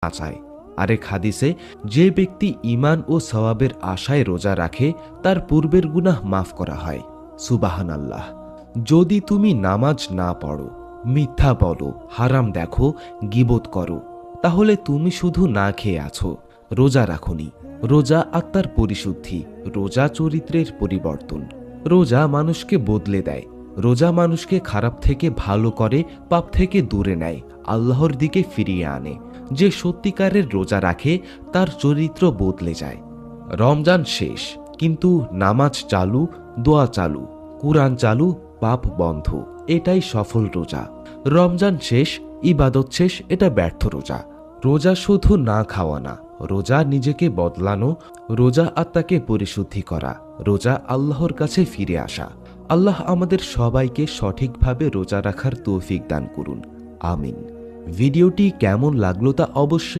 চায়। আরেক হাদিসে যে ব্যক্তি ঈমান ও সওয়াবের আশায় রোজা রাখে তার পূর্বের গুনাহ মাফ করা হয়। সুবহানাল্লাহ। যদি তুমি নামাজ না পড়ো, মিথ্যা বলো, হারাম দেখো, গীবত করো, তাহলে তুমি শুধু না খেয়ে আছো, রোজা রাখোনি। রোজা আত্মার পরিশুদ্ধি, রোজা চরিত্রের পরিবর্তন। রোজা মানুষকে বদলে দেয়। রোজা মানুষকে খারাপ থেকে ভালো করে, পাপ থেকে দূরে নেয়, আল্লাহর দিকে ফিরিয়ে আনে। যে সত্যিকারের রোজা রাখে তার চরিত্র বদলে যায়। রমজান শেষ, কিন্তু নামাজ চালু, দোয়া চালু, কুরআন চালু, পাপ বন্ধ। এটাই সফল রোজা। রমজান শেষ, ইবাদত শেষ, এটা ব্যর্থ রোজা। রোজা শুধু না খাওয়া না, রোজা নিজেকে বদলানো, রোজা আত্মাকে পরিশুদ্ধি করা, রোজা আল্লাহর কাছে ফিরে আসা। আল্লাহ আমাদের সবাইকে সঠিকভাবে রোজা রাখার তৌফিক দান করুন। আমিন। ভিডিওটি কেমন লাগলো তা অবশ্যই